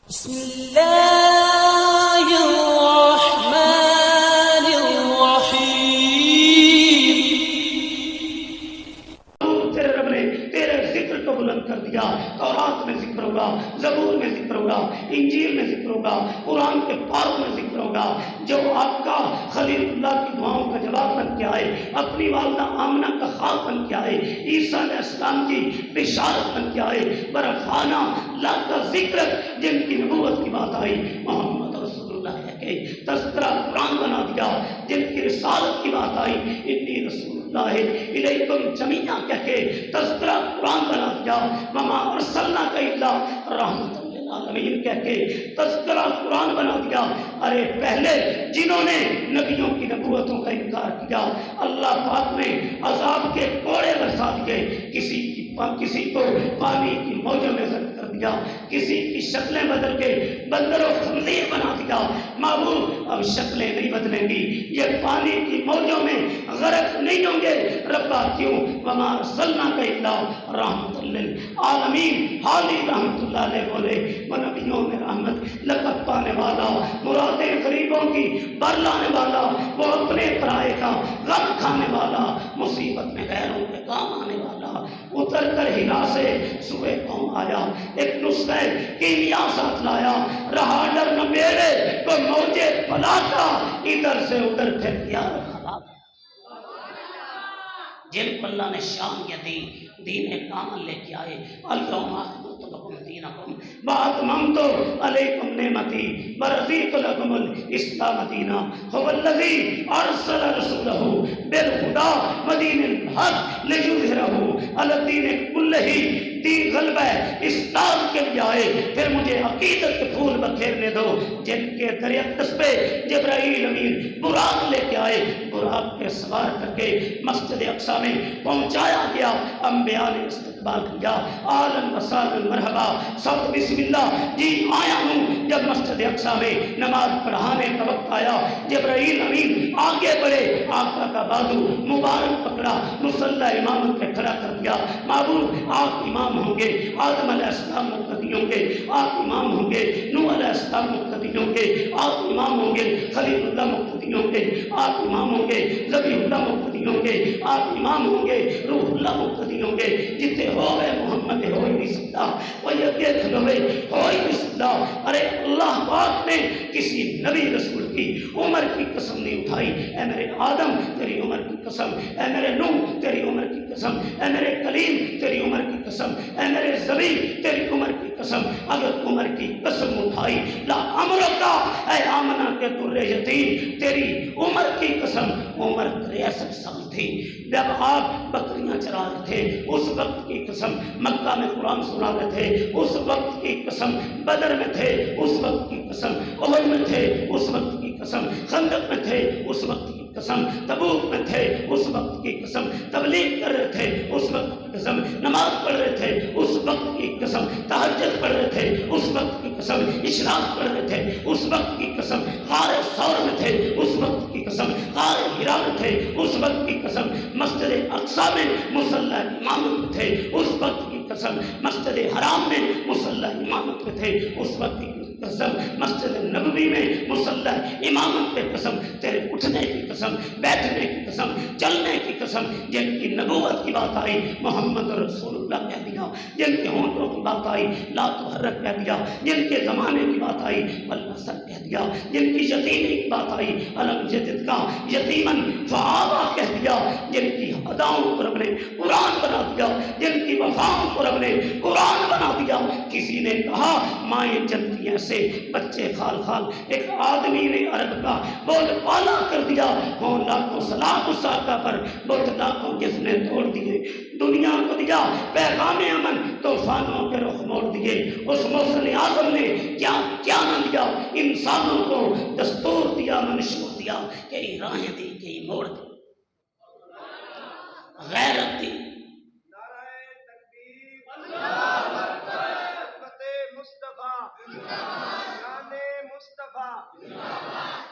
بسم اللہ الرحمن الرحیم۔ تیرے رب نے تیرے ذکر کو بلند کر دیا۔ تورات میں ذکر ہوگا، زبور میں ذکر ہوگا، انجیل میں ذکر ہوگا، قرآن کے پاروں میں ذکر ہوگا۔ جو آپ کا خلیل اللہ کی دعاؤں کا جواب بن کے آئے، اپنی والدہ آمنہ کا خواب بن کے آئے، عیسیٰ علیہ السلام کی بشارت بن کے آئے، برفانہ اللہ کا ذکر جن کی نبوت کی بات آئی، محمد رسول اللہ کہہ کے تذکرہ قرآن بنا دیا، جن کی رسالت کی بات آئی، انی رسول اللہ الیکم جمیعا کہہ کے تذکرہ قرآن بنا دیا، وما ارسلناک الا رحمۃ للعالمین کہہ کے تذکرہ قرآن بنا دیا۔ ارے پہلے جنہوں نے نبیوں کی نبوتوں کا انکار کیا، اللہ پاک نے عذاب کے کوڑے برسا دیے، کسی کو پانی کی موجوں میں غرق کر دیا، کسی کی شکلیں بدل کے بندر و خنزیر بنا دیا۔ معبود اب شکلیں نہیں بدلیں گی، یہ پانی کی موجوں میں غرق نہیں ہوں گے۔ ربا کیوں؟ وما ارسلناک الا رحمۃ للعالمین۔ حالی رحمۃ اللہ علیہ بولے وہ نبیوں میں رحمت لقب پانے والا، مرادیں غریبوں کی بر لانے والا، وہ اپنے پرائے کا غم کھانے والا، مصیبت میں غیروں کے کام آنے والا، اتر کر ہلا سے صبح قوم آیا، ایک نسخہ کیمیا ساتھ لایا، رہا ڈر نہ میرے کو موجے بلا کا، ادھر سے ادھر پھر کیا رکھا۔ جن پر اللہ نے شان یہ دی، دین کامل لے کے آئے، الیوم اکملت لکم دینکم واتممت علیکم نعمتی ورضیت لکم الاسلام دینا، هو الذی ارسل رسولہ بالہدی ودین الحق لیظہرہ علی الدین کلہ۔ دین غلبہ اسلام کے لیے آئے، پھر مجھے عقیدت کے پھول بکھیرنے دو، جن کے دریاقدس پہ جبرائیل امین براق لے کے آئے، براق پہ سوار کر کے مسجد اقصی میں پہنچایا گیا، انبیاء نے استقبال کیا، آلن و سالن مرحبا، سب بسم اللہ جی آیا ہوں۔ جب مسجد اقصی میں نماز پڑھانے کا وقت آیا، جبرائیل امین آگے بڑھے، آقا کا بازو مبارک پکڑا، مصلی امامت پہ کھڑا کر دیا۔ معبود آپ امام ہوں گے، آدم علیہ السلام مقتدی ہوں گے، آپ امام ہوں گے، نوح علیہ السلام مقتدی ہوں گے، آپ امام ہوں گے، خلیل اللہ مقتدی ہوں گے، آپ امام ہوں گے، ذبیح اللہ مقتدی ہوں گے، آپ امام ہوں گے، روح اللہ مقتدی ہوں گے، جتے ہوئے محمد ہو ہی نہیں سکتا، وہ یہ دیکھ لو ہو ہی نہیں سکتا۔ ارے اللہ پاک نے کسی نبی رسول کی عمر کی قسم نہیں اٹھائی، اے میرے آدم تیری عمر کی قسم، اے میرے نوح تیری عمر کی قسم، اے میرے کلیم تیری عمر کی قسم، اے میرے ذبیح تیری عمر کی قسم۔ اگر عمر کی قسم اٹھائی لا امرکا، اے آمنہ کے در یتیم تیری عمر کی قسم، عمر 63 سال تھی جب آپ بکریاں چرا رہے تھے، اس وقت کی قسم مکہ میں قرآن سنا رہے تھے، اس وقت کی قسم بدر میں تھے، اس وقت کی قسم احد میں تھے، اس وقت کی قسم خندق میں تھے، اس وقت کی قسم تبوک میں تھے، اس وقت کی قسم تبلیغ کر رہے تھے، اس وقت کی قسم نماز پڑھ رہے تھے، اس وقت کی قسم تہجد پڑھ رہے تھے، اس وقت کی قسم اشراق پڑھ رہے تھے، اس وقت کی قسم غار ثور میں تھے، اس وقت کی قسم غار حرا میں تھے، اس وقت کی قسم مسجد اقصی میں مصلی امامت میں تھے، اس وقت کی قسم مسجد حرام میں مصلی امامت میں تھے، اس وقت کی قسم مسجد نبوی میں مصلی امامت پہ قسم، تیرے اٹھنے کی قسم، بیٹھنے کی قسم، چلنے کی قسم، جن کی نبوت کی بات آئی محمد رسول اللہ کہہ دیا، جن کے ہونٹوں کی بات آئی لا تحرک کہہ دیا، جن کے زمانے کی بات آئی والنصر کہہ دیا، جن کی یتیمی کی بات آئی الم جدد کا یتیمن فآوا کہہ دیا، جن کی اداؤں کو رب نے قرآن بنا دیا، جن کی وفاؤں کو رب نے قرآن بنا دیا۔ کسی نے کہا مائیں جنتی ایسے بچے خال خال، ایک آدمی نے عرب کا بول پالا کر دیا، ہوں لاکھوں سلاخ اس آقا پر، بہت لاکھوں جس نے توڑ دیے، دنیا کو دیا پیغام امن، طوفانوں کے رخ موڑ دیے، اس موصل اعظم نے کیا کیا نہ دیا، انسانوں کو دستور دیا، منشور دیا، کئی راہیں دی کئی موڑ دی، غیرت دی۔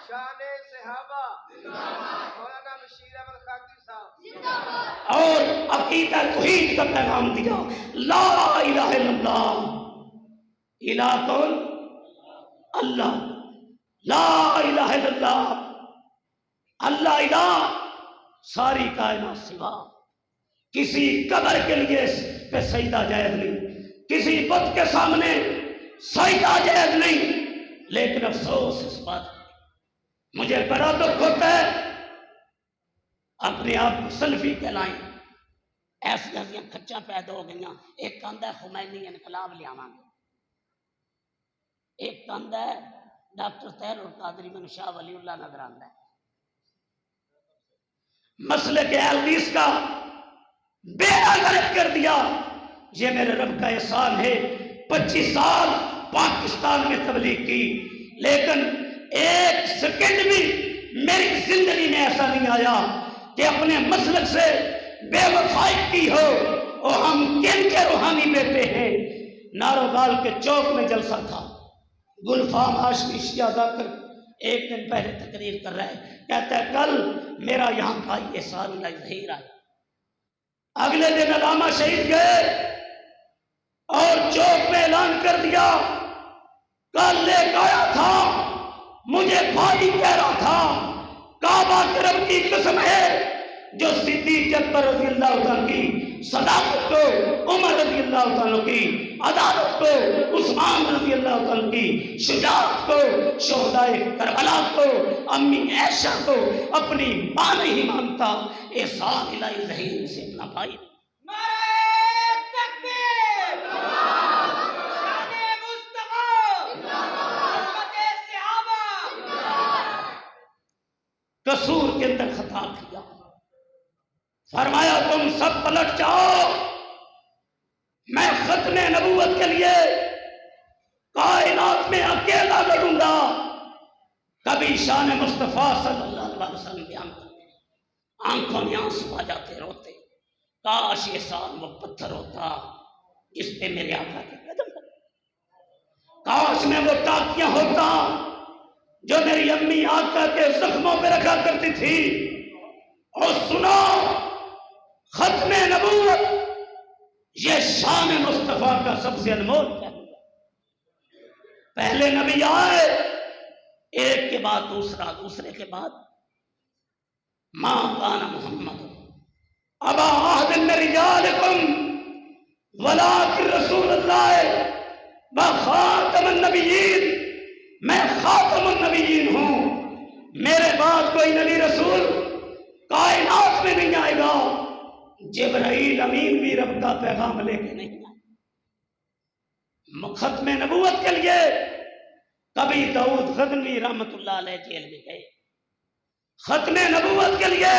شان صحابہ مولانا بشیر احمد خاکری صاحب اور عقیدہ توحید کا پیغام دیا، لا الہ الا اللہ، الہ کون؟ اللہ لا الہ الا اللہ، اللہ الہ، ساری کائنات سوا، کسی قبر کے لیے اس پہ سجدہ جائز نہیں، کسی بت کے سامنے سجدہ جائز نہیں۔ لیکن افسوس اس بات مجھے بڑا دکھ ہوتا ہے، اپنے آپ کو سلفی کہلائیں، ایسی ایسی کچا پیدا ہو گئی، ایک کہندا ہے خمینی انقلاب لے آواں گے، ایک کہندا ہے ڈاکٹر طاہر القادری میں شاہ ولی اللہ نظر آتا ہے۔ مسلک اہل حدیث کا بیڑا غرق کر دیا۔ یہ میرے رب کا احسان ہے، 25 سال پاکستان میں تبلیغ کی، لیکن ایک سیکنڈ بھی میری زندگی میں ایسا نہیں آیا کہ اپنے مسلک سے بے وفائی کی ہو۔ اور ہم کن کے روحانی بیٹے ہیں؟ ناروگال کے چوک میں جلسہ تھا، گلفام ہاشمی شیعہ ذاکر ایک دن پہلے تقریر کر رہا ہے، کہتا ہے کل میرا یہاں بھائی احسان اللہ ظہیر آئے، اگلے دن علامہ شہید گئے اور چوک میں اعلان کر دیا، کل لے آیا تھا، مجھے بھائی کہہ رہا تھا، کعبہ کے رب کی قسم ہے جو صدیق اکبر رضی اللہ عنہ کی صداقت کو، عمر رضی اللہ عنہ کی عدالت کو، عثمان رضی اللہ عنہ کی شجاعت کو، شہداء کربلا کو، امی عائشہ کو اپنی ماں نہیں مانتا، احسان الہی ظہیر سے اپنا بھائی نہیں۔ نعرہ تکبیر، شان مصطفیٰ، عظمت صحابہ، قصور کے اندر خطا کیا، فرمایا تم سب پلٹ جاؤ، میں ختم نبوت کے لیے کائنات میں اکیلا لڑوں گا۔ کبھی شان مصطفیٰ صلی اللہ علیہ وسلم بیان کرتے ہیں، آنکھوں میں آنسو آ جاتے، روتے، کاش یہ سال وہ پتھر ہوتا جس پہ میرے آقا کے قدم ہوتے، کاش میں وہ ٹاکیاں ہوتا جو میری امی آقا کے زخموں پہ رکھا کرتی تھی۔ اور سنو، ختم نبوت یہ شان مصطفیٰ کا سب سے انمول پہلو ہے۔ پہلے نبی آئے، ایک کے بعد دوسرا، دوسرے کے بعد ماں کان محمد ابا احد من رجالکم ولکن رسول اللہ و خاتم النبیین، میں خاتم النبیین ہوں، میرے بعد کوئی نبی رسول کائنات میں نہیں آئے گا۔ جبرائیل امین بھی رب کا پیغام لے کے نہیں آئے۔ ختم نبوت کے لیے کبھی داؤد غزنوی رحمت اللہ علیہ جیل میں گئے، ختم نبوت کے لیے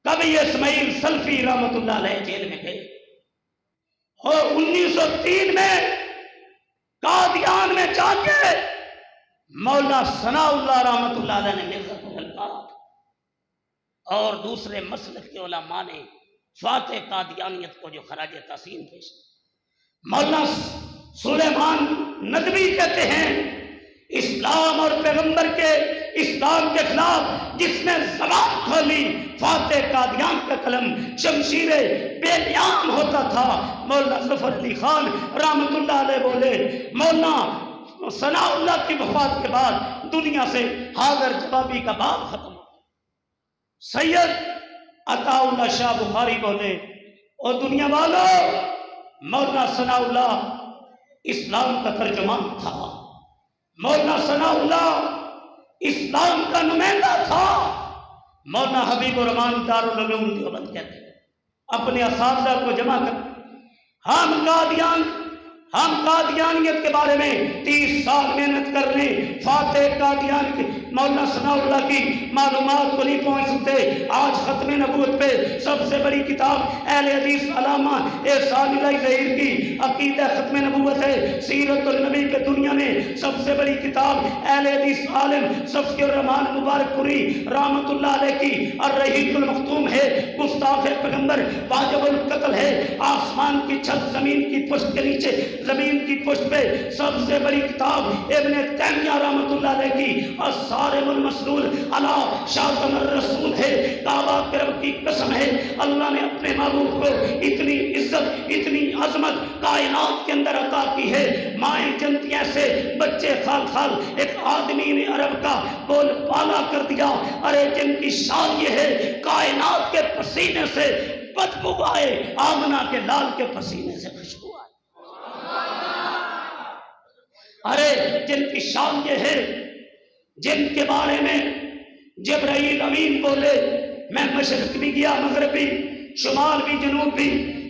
کبھی اسماعیل سلفی رحمت اللہ علیہ جیل میں گئے، اور 1903 میں قادیان میں جا کے مولا ثناء اللہ رحمت اللہ علیہ نے مرزا کو للکارا اور دوسرے مسلک کے علماء نے فاتح قادیانیت کو جو خراج تحسین پیش کیا۔ مولانا سلیمان ندوی کہتے ہیں اسلام اور پیغمبر کے اسلام کے خلاف جس نے زبان کھولی، فاتح قادیان کا قلم شمشیر بے نیام ہوتا تھا۔ مولانا ظفر علی خان رحمت اللہ علیہ بولے، مولانا ثناء اللہ کی وفات کے بعد دنیا سے حاضر جوابی کا باب ختم۔ سید عطا اللہ شاہ بخاری بولے، اور دنیا والوں، مولانا ثناء اللہ اسلام کا ترجمان تھا، مولانا ثناء اللہ اسلام کا نمائندہ تھا۔ مولانا حبیب الرحمان دارالعلوم دیوبند کہتے ہیں، اپنے اساتذہ کو جمع کر ہم قادیانیت کے بارے میں 30 سال محنت کر لیں، فاتح قادیان کی مولانا ثناء اللہ کی معلومات کو نہیں پہنچ سکتے۔ آج ختم نبوت پہ سب سے بڑی کتاب اہل حدیث علامہ احسان اللہ ظہیر کی عقیدہ ختم نبوت ہے۔ سیرت النبی کے دنیا میں سب سے بڑی کتاب اہل حدیث عالم صفی الرحمان مبارک پوری رحمت اللہ علیہ کی الرحیق المختوم ہے۔ گستاخ پیغمبر واجب القتل ہے۔ آسمان کی چھت زمین کی پشت کے نیچے، زمین کی پشت پہ سب سے بڑی کتاب ابن تیمیہ رحمت اللہ علیہ کی الصارم المسلول علی شاتم الرسول ہے۔ کعبہ کے رب کی قسم ہے، اللہ نے اپنے محبوب کو اتنی عزت، اتنی عظمت کائنات کے اندر عطا کی ہے۔ مائیں جنتیاں سے بچے خال خال ایک آدمی نے عرب کا بول بالا کر دیا، ارے جن کی شان یہ ہے کائنات کے پسینے سے بدبو آئے، آمنہ کے لال کے پسینے سے خوشبو آئے۔ ارے جن کی شان یہ ہے، جن کے بارے میں جبرائیل امین بولے میں مشرق بھی گیا مغرب بھی، شمال بھی جنوب بھی،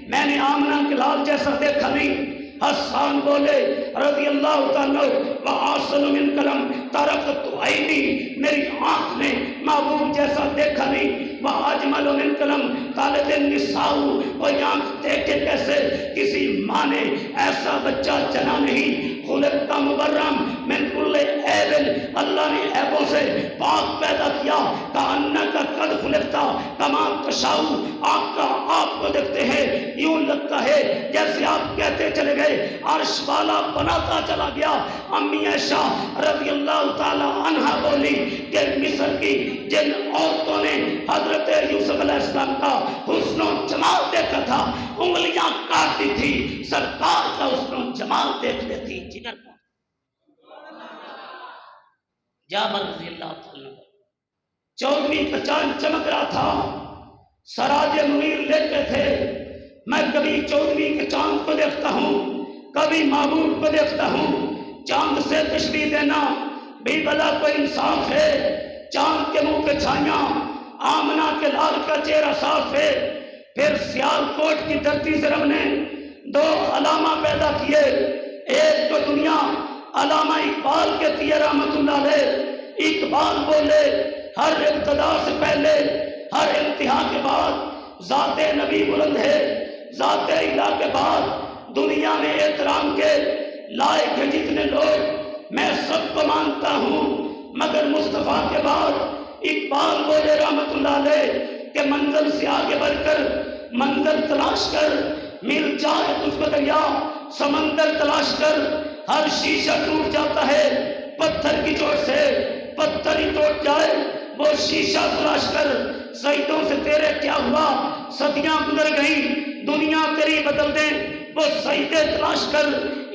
میں نے آمنہ کے لال جیسا دیکھا نہیں۔ حسان بولے رضی اللہ تعالیٰ وآسن من قلم ترکت عینی، میری آنکھ نے محبوب جیسا دیکھا نہیں۔ وَأَجْمَلُ مِنْ قلم طالب النساء، کوئی آنکھ دیکھے کیسے، کسی ماں نے ایسا بچہ جنا نہیں۔ خلقت مبرم من کل عیب، اللہ نے عیبوں سے پاک پیدا کیا۔ کأنک قد خلقت کما تشاء، آپ کو دیکھتے ہیں یوں لگتا ہے جیسے آپ کہتے چلے گئے، عرش والا بناتا چلا گیا۔ امی عائشہ رضی اللہ تعالی عنہا بولی کہ مصر کی جن عورتوں نے حضرت یوسف علیہ السلام کا حسن و جمال دیکھا تھا، انگلیاں کاٹتی تھی، سرکار کا حسن و جمال دیکھ لیتی جگر کا۔ جابر رضی اللہ تعالیٰ 14ویں کا چاند چمک رہا تھا، سراج منیر لیتے تھے۔ میں کبھی 14ویں کے چاند کو دیکھتا ہوں، کبھی محبوب کو دیکھتا ہوں۔ چاند سے تشبیہ دینا بھی بلا کوئی انصاف ہے۔ چاند کے منہ پہ چھائیاں، آمنہ کے لال کا چہرہ صاف ہے۔ پھر سیال کوٹ کی دھرتی سے رب نے دو علامہ پیدا کیے، ایک تو دنیا علامہ اقبال کے دیے رحمت اللہ علیہ۔ اقبال بولے ہر ابتدا سے پہلے ہر انتہا کے بعد ذات نبی بلند ہے، ذات الہ کے بعد دنیا میں احترام کے لائق ہیں جتنے لوگ، میں سب کو مانتا ہوں مگر مصطفیٰ کے بعد۔ اقبال بولے رحمت اللہ علیہ کہ منزل سے آگے بڑھ کر منزل تلاش کر، مل جائے تجھ کو دریا سمندر تلاش کر۔ ہر شیشہ ٹوٹ جاتا ہے پتھر کی چوٹ سے، پتھر ہی ٹوٹ جائے وہ شیشہ تلاش کر۔ سجدوں سے تیرے کیا ہوا، صدیاں گزر گئیں، دنیا تیری بدل دے وہ سجدے تلاش کر۔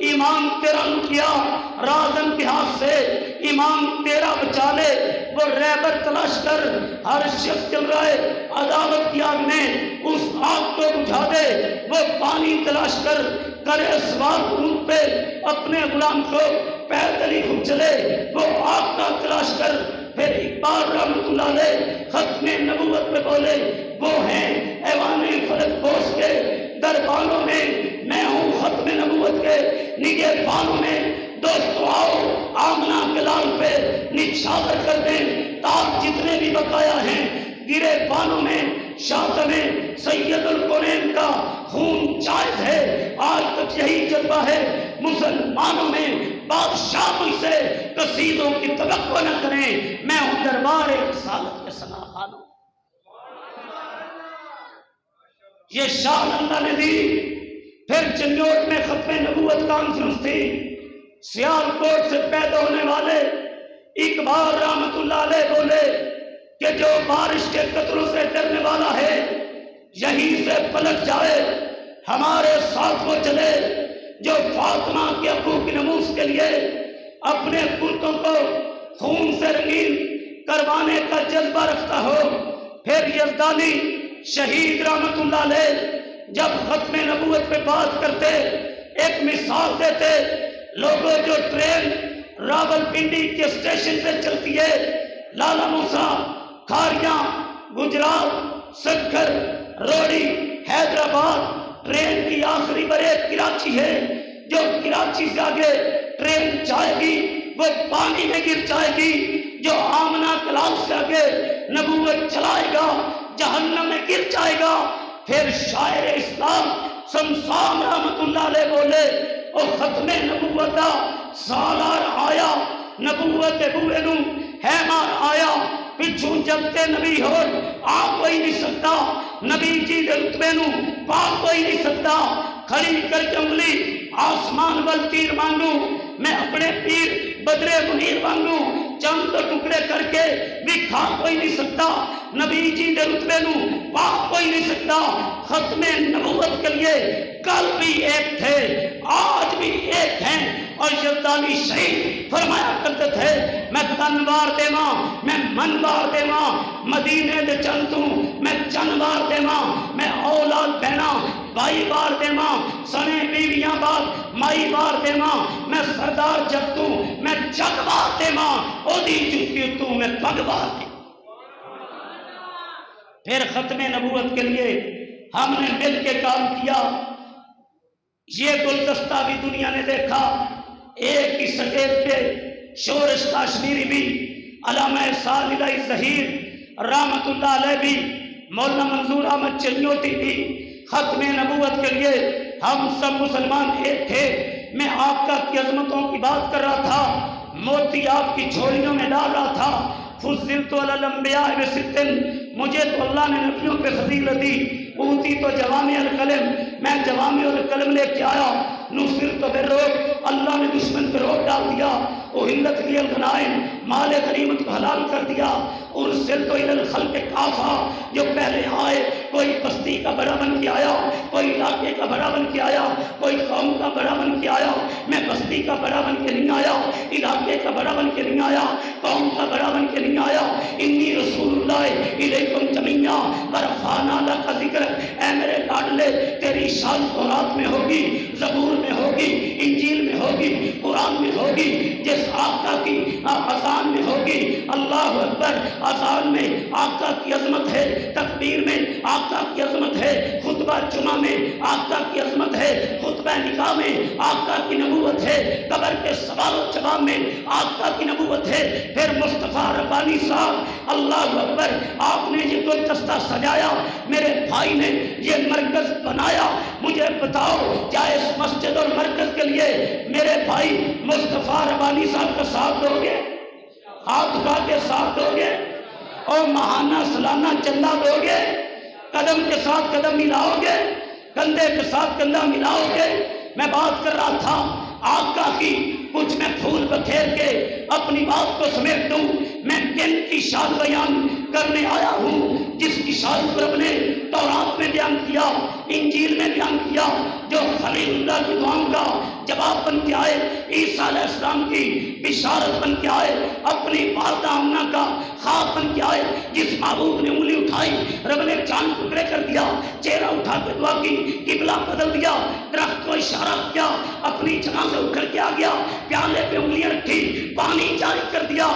ایمان تیرا لٹ گیا راز امتحان سے، ایمان تیرا بچا لے وہ رہبر تلاش کر۔ ہر شخص چل رہا ہے عداوت کی آگ میں، اس آگ کو بجھا دے وہ پانی تلاش کر۔ کرے سوار ان پہ اپنے غلام کو، پیدل ہی خود چلے وہ آگ کا تلاش کر۔ پھر اقبال رحمت اللہ علیہ ختم نبوت میں بولے وہ ہیں ایوان فلک بوس کے دربانوں میں، میں ہوں ختم نبوت کے نگہبانوں میں۔ دوستو آؤ آمنہ کے لال پہ نچھاور کر دیں، تاج جتنے بھی بقایا ہیں گرے بانوں میں۔ شاطب سید القرین کا خون جائز ہے، آج تک یہی جذبہ ہے مسلمانوں میں۔ بادشاہ مجھ سے قصیدوں کی توقع نہ کریں، میں ہوں دربار رسالت کے ثنا خوانوں۔ یہ شان اللہ نے دی۔ پھر چنجوٹ میں ختم نبوت کانفرنس تھی، سیال کوٹ سے پیدا ہونے والے اقبال رحمت اللہ علیہ بولے کہ جو بارش کے قطروں سے ڈرنے والا ہے یہیں سے پلٹ جائے، ہمارے ساتھ وہ چلے جو فاطمہ کے ابو کی نموز کے لیے اپنے پلکوں کو خون سے رنگین کروانے کا جذبہ رکھتا ہو۔ پھر یزدانی شہید رحمت اللہ علیہ جب ختم نبوت پہ بات کرتے ایک مثال دیتے، لوگوں جو ٹرین راول پنڈی کے اسٹیشن سے چلتی ہے، لالا موسیٰ، کھاریاں، گجرات، سکھر، روڑی، حیدرآباد، ٹرین کی آخری بریک کراچی ہے۔ جو کراچی سے آگے ٹرین جائے گی وہ پانی میں گر جائے گی، جو آمنہ کلال سے آگے نبوت چلائے گا جہنم میں گر جائے گا۔ پھر شاعر اسلام سمسام رحمت اللہ علیہ بولے او ختم نبوت دا سالار آیا، نبوت بوئے نو ہے مار آیا، پچھوں جبتے نبی ہو آ کوئی نہیں سکتا، نبی جی دے رتبے نو پا کوئی نہیں سکتا۔ کھڑی کر کے انگلی آسمان وال تیر مانگوں، میں اپنے پیر بدر منیر مانگوں، چند ٹکڑے کر کے بھی کھا کوئی نہیں سکتا، نبی جی دے رتبے نو پا کوئی نہیں سکتا۔ ختم نبوت کے لیے کل بھی ایک تھے، آج بھی ایک ہیں، اور یزدانی شہید فرمایا کرتے تھے میں تن وار دیواں میں من وار دیواں مدینے دے چندوں میں چن وار دیواں میں اولاد بہنا بھائی وار دیواں سنے بیویاں بات مائی وار دیواں میں سردار جگتوں میں جگ وار دیواں او دی جتی تو میں پگ وار دیواں۔ پھر ختم نبوت کے لیے ہم نے مل کے کام کیا۔ یہ گلدستہ بھی دنیا نے دیکھا، ایک ہی سٹیج پہ شورش کاشمیری بھی، علامہ صالح ظہیر رحمت اللہ علیہ بھی، مولانا منظور احمد چنیوٹی بھی۔ ختم نبوت کے لیے ہم سب مسلمان ایک تھے۔ میں آقا کی عظمتوں کی بات کر رہا تھا، موتی آپ کی جھولیوں میں ڈال رہا تھا۔ فضلت علی الانبیاء بست، مجھے تو اللہ نے نبیوں پہ فضیلت دی۔ اوتی تو جوامع الکلم، میں جوامع الکلم لے کے آیا۔ نصرت بالرعب، اللہ نے دشمن پہ رعب ڈال دیا۔ احلت لی الغنائم، مال غنیمت کو حلال کر دیا۔ ارسلت الی الخلق کافہ، جو پہلے آئے کوئی بستی کا بڑا بن کے آیا، کوئی علاقے کا بڑا بن کے آیا، کوئی قوم کا بڑا بن کے آیا۔ میں بستی کا بڑا بن کے نہیں آیا، علاقے کا بڑا بن کے نہیں آیا، قوم کا بڑا بن کے نہیں آیا۔ انی رسول اللہ الیکم جمیعا ورفعنا لک ذکرک، اے میرے لاڈلے تیری شان تورات میں ہوگی، زبور میں ہوگی، انجیل میں ہوگی، قرآن میں ہوگی، جس آقا کی اذان میں ہوگی۔ اللہ اکبر، اذان میں آقا کی عظمت ہے، تکبیر میں آقا کی عظمت ہے، خطبہ جمعہ میں آقا کی عظمت ہے، خطبہ نکاح میں آقا کی نبوت ہے، قبر کے سوال و جواب میں آقا کی نبوت ہے۔ پھر مصطفیٰ ربانی صاحب، اللہ اکبر، آپ نے یہ گلدستہ سجایا، میرے بھائی نے یہ مرکز بنایا۔ مجھے بتاؤ کیا اس مسجد اور مرکز کے لیے میرے بھائی مصطفیٰ ربانی صاحب کا ساتھ دو گے؟ ہاتھ اٹھا کے ساتھ دو گے؟ اور ماہانہ سالانہ چندہ دو گے؟ قدم کے ساتھ قدم ملاؤ گے؟ کندھے کے ساتھ کندھا ملاؤ گے؟ میں بات کر رہا تھا آقا کی، کچھ میں پھول بکھیر کے اپنی بات کو سمیٹ دوں۔ میں کن کی شان بیان کرنے آیا ہوں جس کی شان کو رب نے تورات میں بیان کیا، انجیل میں بیان کیا، جو خلیل اللہ کی دعاؤں کا جواب بن کے آئے، عیسیٰ علیہ السلام کی بشارت بن کے آئے، اپنی والدہ آمنہ کا خواب بن کے آئے، جس محبوب نے انگلی اٹھائی رب نے چاند ٹکڑے کر دیا، چہرہ اٹھا کے دعا کی، قبلہ بدل دیا، درخت کو اشارہ کیا، اپنی جگہ سے اٹھ کر کے آ گیا، پیالے پہ انگلیاں رکھی، پانی جاری کر دیا،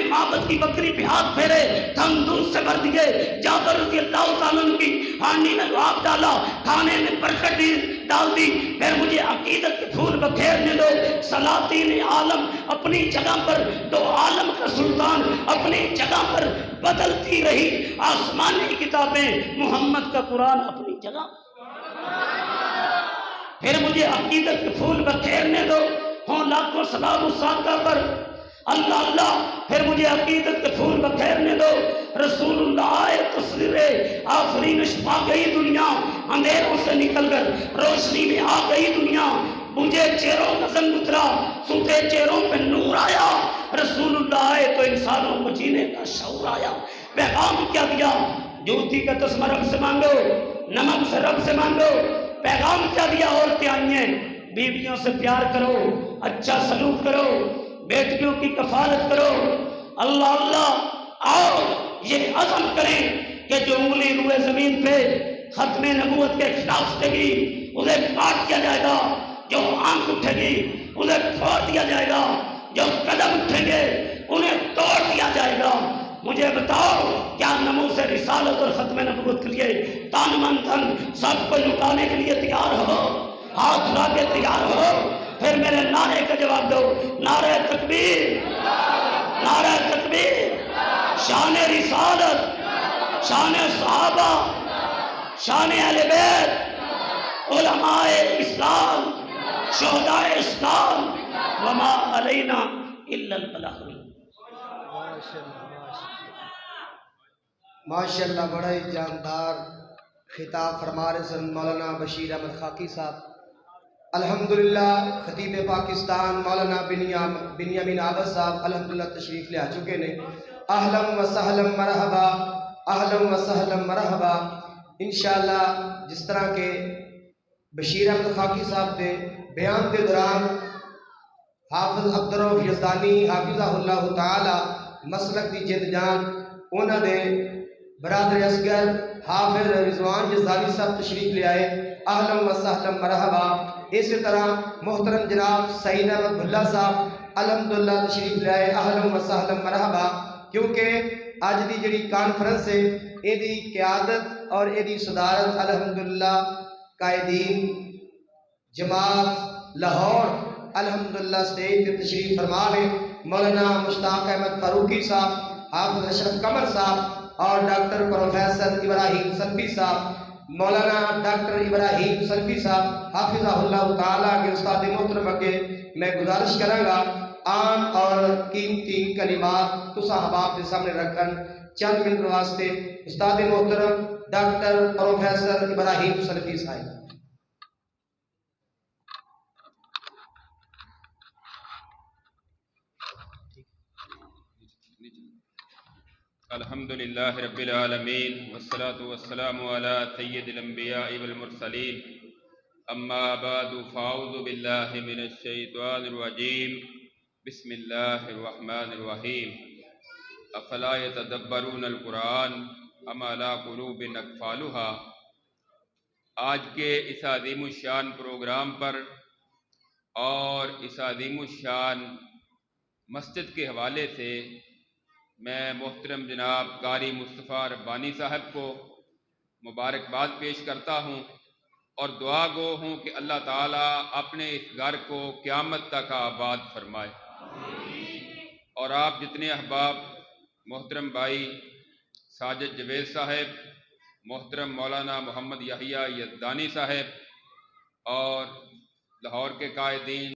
معبد کی بکری پہ ہاتھ پھیرے، تھن دودھ سے بھر دیے، جابر رضی اللہ تعالیٰ عنہ کی ہانڈی میں لعاب ڈالا، کھانے میں برکت ڈال دی۔ پھر مجھے عقیدت کے پھول بکھیرنے دو۔ سلاطین عالم اپنی جگہ پر، دو عالم کا سلطان اپنی جگہ پر بدلتی رہی، آسمانی کتابیں محمد کا قرآن اپنی جگہ۔ پھر مجھے عقیدت کے پھول بکھیرنے دو، ہوں لاکھوں سلام اس صادقہ پر، اللہ اللہ۔ پھر مجھے عقیدت کے پھول بکھیرنے دو، رسول اللہ آئے تصویر آفرینش پا گئی دنیا، اندھیروں سے نکل کر روشنی میں آ گئی دنیا، مجھے چہروں کا زنگ اترا، سوتے چہروں پہ نور آیا، رسول اللہ آئے تو انسانوں کو جینے کا شعور آیا۔ پیغام کیا دیا؟ جوتی کا تسمہ رب سے مانگو، نمک سے رب سے مانگو۔ پیغام کیا دیا؟ عورتیں آئی ہیں، بیویوں سے پیار کرو، اچھا سلوک کرو، بیٹیوں کی کفالت کرو۔ اللہ اللہ، آؤ یہ عزم کریں کہ جو انگلی روئے زمین پہ ختم نبوت کے خلاف اٹھے گی اسے کاٹ دیا جائے گا، جو آنکھ اٹھے گی اسے پھوڑ دیا جائے گا، جو قدم اٹھیں گے انہیں توڑ دیا جائے گا۔ مجھے بتاؤ کیا ناموس رسالت اور ختم نبوت کے لیے تن من دھن سب کو لٹانے کے لیے تیار ہو؟ ہاتھ اٹھا کے تیار ہو؟ پھر میرے نعرے کا جواب دو، نعرہ تکبیر، نعرہ تکبیر، شان رسالت، شان صحابہ، شان اہل بیت، علماء اسلام، شہداء اسلام، وما علینا الا البلاغ۔ ماشاءاللہ، بڑا ہی جاندار خطاب فرما رہے سن مولانا بشیر احمد خاکی صاحب۔ الحمدللہ خطیب پاکستان مولانا بنیامین عابد صاحب الحمدللہ تشریف لے آ چکے نے۔ اہلم و سہلم مرحبا، اہلم و سہلم مرحبا۔ انشاءاللہ جس طرح کے بشیر احمد خاکی صاحب دے بیان کے دوران حافظ عبدالرؤف یزدانی حافظہ اللہ تعالی مسلک دی جد جان انہوں نے برادر اصغر حافظ رضوان یزدانی صاحب تشریف لے آئے، اہلا و سہلا مرحبا۔ اسی طرح محترم جناب سعید احمد بھلا صاحب الحمدللہ تشریف لے آئے، اہلا و سہلا مرحبا۔ کیونکہ آج دی جڑی کانفرنس ہے اے دی قیادت اور اے دی صدارت الحمدللہ قائدین جماعت لاہور الحمدللہ سٹیج پہ تشریف فرما ہے مولانا مشتاق احمد فاروقی صاحب، حافظ اشرف قمر صاحب اور ڈاکٹر پروفیسر ابراہیم سلفی صاحب، مولانا ڈاکٹر ابراہیم سلفی صاحب حافظہ اللہ تعالیٰ کے استاد محترم کے میں گزارش کروں گا عام اور قیمتی کلمات تو صاحباب کے سامنے رکھن چند منٹ واسطے استاد محترم ڈاکٹر پروفیسر ابراہیم سلفی صاحب۔ الحمدللہ رب العالمین والصلاة والسلام على سید الانبیاء والمرسلین، اما بعد فاعوذ باللہ من الشیطان الرجیم، بسم اللہ الرحمن الرحیم۔ افلا یتدبرون القرآن ام علی قلوب اقفالها۔ آج کے اس عظیم الشان پروگرام پر اور اس عظیم الشان مسجد کے حوالے سے میں محترم جناب قاری مصطفیٰ ربانی صاحب کو مبارکباد پیش کرتا ہوں اور دعا گو ہوں کہ اللہ تعالیٰ اپنے اس گھر کو قیامت تک آباد فرمائے۔ اور آپ جتنے احباب، محترم بھائی ساجد جوید صاحب، محترم مولانا محمد یحییٰ یزدانی صاحب اور لاہور کے قائدین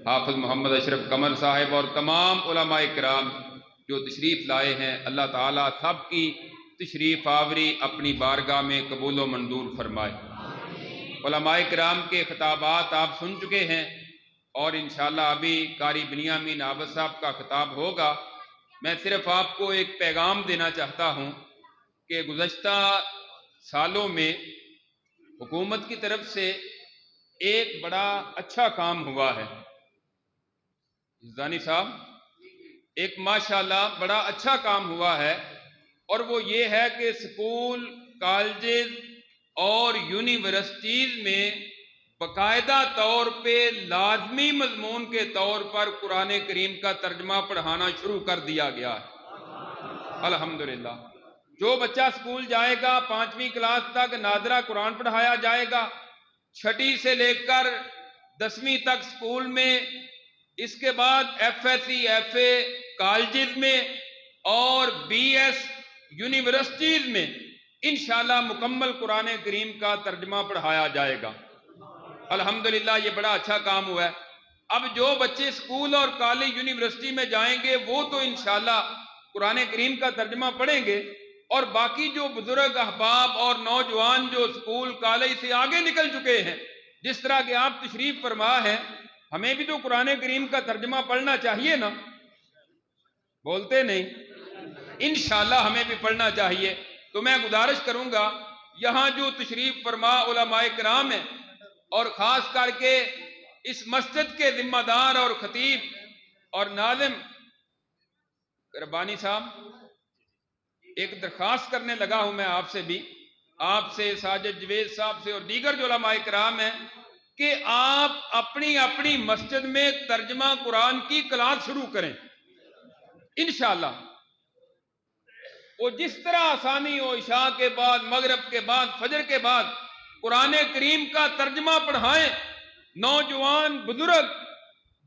حافظ محمد اشرف قمر صاحب اور تمام علماء کرام جو تشریف لائے ہیں، اللہ تعالیٰ سب کی تشریف آوری اپنی بارگاہ میں قبول و منظور فرمائے۔ علماء کرام کے خطابات آپ سن چکے ہیں اور انشاءاللہ ابھی قاری بنیامین عابد صاحب کا خطاب ہوگا۔ میں صرف آپ کو ایک پیغام دینا چاہتا ہوں کہ گزشتہ سالوں میں حکومت کی طرف سے ایک بڑا اچھا کام ہوا ہے زانی صاحب، ایک ماشاءاللہ بڑا اچھا کام ہوا ہے، اور وہ یہ ہے کہ سکول، کالجز اور یونیورسٹیز میں باقاعدہ طور پہ لازمی مضمون کے طور پر قرآن کریم کا ترجمہ پڑھانا شروع کر دیا گیا ہے۔ الحمدللہ جو بچہ سکول جائے گا 5ویں کلاس تک نادرہ قرآن پڑھایا جائے گا، 6ٹھی سے لے کر 10ویں تک سکول میں، اس کے بعد F S C F A colleges میں اور بی ایس یونیورسٹیز میں انشاءاللہ مکمل قرآن کریم کا ترجمہ پڑھایا جائے گا۔ الحمدللہ یہ بڑا اچھا کام ہوا ہے۔ اب جو بچے سکول اور کالج یونیورسٹی میں جائیں گے وہ تو انشاءاللہ قرآن کریم کا ترجمہ پڑھیں گے، اور باقی جو بزرگ احباب اور نوجوان جو سکول کالج سے آگے نکل چکے ہیں، جس طرح کہ آپ تشریف فرما ہیں، ہمیں بھی تو قرآن کریم کا ترجمہ پڑھنا چاہیے نا، بولتے نہیں؟ انشاءاللہ ہمیں بھی پڑھنا چاہیے۔ تو میں گزارش کروں گا یہاں جو تشریف فرما علماء کرام ہیں اور خاص کر کے اس مسجد کے ذمہ دار اور خطیب اور ناظم ربانی صاحب، ایک درخواست کرنے لگا ہوں میں آپ سے بھی، آپ سے، ساجد جوید صاحب سے اور دیگر جو علماء کرام ہیں، کہ آپ اپنی اپنی مسجد میں ترجمہ قرآن کی کلاس شروع کریں انشاءاللہ۔ وہ جس طرح آسانی ہو عشاء کے بعد، مغرب کے بعد، فجر کے بعد قرآن کریم کا ترجمہ پڑھائیں۔ نوجوان، بزرگ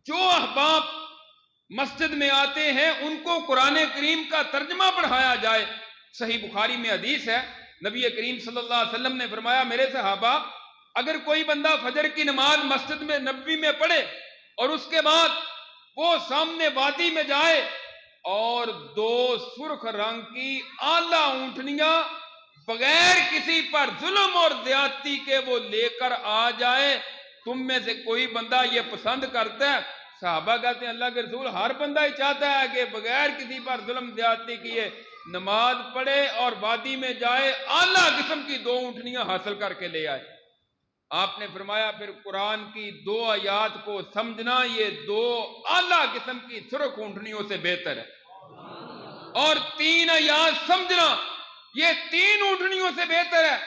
جو احباب مسجد میں آتے ہیں ان کو قرآن کریم کا ترجمہ پڑھایا جائے۔ صحیح بخاری میں حدیث ہے، نبی کریم صلی اللہ علیہ وسلم نے فرمایا، میرے صحابہ اگر کوئی بندہ فجر کی نماز مسجد میں نبوی میں پڑھے اور اس کے بعد وہ سامنے وادی میں جائے اور 2 سرخ رنگ کی اعلیٰ اونٹنیاں بغیر کسی پر ظلم اور زیادتی کے وہ لے کر آ جائے، تم میں سے کوئی بندہ یہ پسند کرتا ہے؟ صحابہ کہتے ہیں اللہ کے رسول ہر بندہ ہی چاہتا ہے کہ بغیر کسی پر ظلم زیادتی کیے نماز پڑھے اور وادی میں جائے، اعلیٰ قسم کی 2 اونٹنیاں حاصل کر کے لے آئے۔ آپ نے فرمایا پھر قرآن کی 2 آیات کو سمجھنا یہ 2 اعلیٰ قسم کی سرخ اونٹنیوں سے بہتر ہے، اور 3 آیات سمجھنا یہ 3 اونٹنیوں سے بہتر ہے،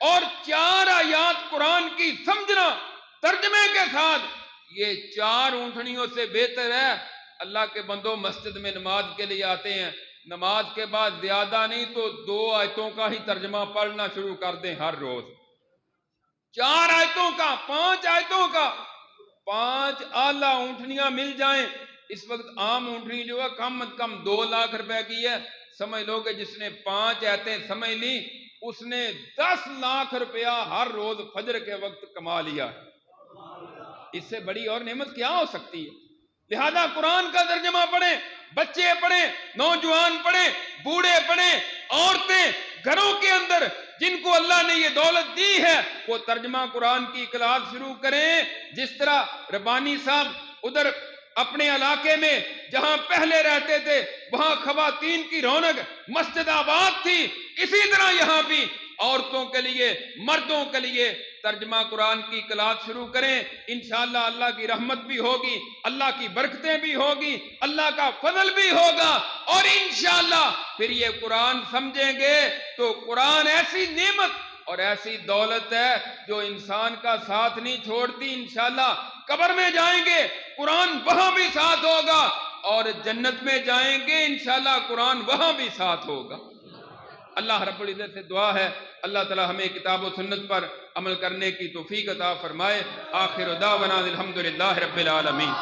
اور 4 آیات قرآن کی سمجھنا ترجمے کے ساتھ یہ 4 اونٹنیوں سے بہتر ہے۔ اللہ کے بندوں، مسجد میں نماز کے لیے آتے ہیں، نماز کے بعد زیادہ نہیں تو 2 آیتوں کا ہی ترجمہ پڑھنا شروع کر دیں ہر روز، 4 آیتوں کا، 5 آیتوں کا، 5 اعلیٰ اونٹنیاں مل جائیں۔ اس وقت عام اونٹنی جو ہے کم از کم 2 لاکھ روپے کی ہے، سمجھ لو کہ جس نے 5 آیتیں سمجھ لی اس نے 10 لاکھ روپیہ ہر روز فجر کے وقت کما لیا۔ اس سے بڑی اور نعمت کیا ہو سکتی ہے؟ لہذا قرآن کا ترجمہ پڑھیں، بچے پڑھیں، نوجوان پڑھیں، بوڑھے پڑھیں، عورتیں گھروں کے اندر جن کو اللہ نے یہ دولت دی ہے وہ ترجمہ قرآن کی کلاس شروع کریں۔ جس طرح ربانی صاحب ادھر اپنے علاقے میں جہاں پہلے رہتے تھے وہاں خواتین کی رونق مسجد آباد تھی، اسی طرح یہاں بھی عورتوں کے لیے، مردوں کے لیے ترجمہ قرآن کی کلاس شروع کریں۔ انشاءاللہ اللہ کی رحمت بھی ہوگی، اللہ کی برکتیں بھی ہوگی، اللہ کا فضل بھی ہوگا، اور انشاءاللہ پھر یہ قرآن سمجھیں گے تو قرآن ایسی نعمت اور ایسی دولت ہے جو انسان کا ساتھ نہیں چھوڑتی۔ انشاءاللہ قبر میں جائیں گے قرآن وہاں بھی ساتھ ہوگا، اور جنت میں جائیں گے انشاءاللہ قرآن وہاں بھی ساتھ ہوگا۔ اللہ رب العزت سے دعا ہے اللہ تعالی ہمیں کتاب و سنت پر عمل کرنے کی توفیق عطا فرمائے۔ آخر دعوانا الحمدللہ رب العالمین۔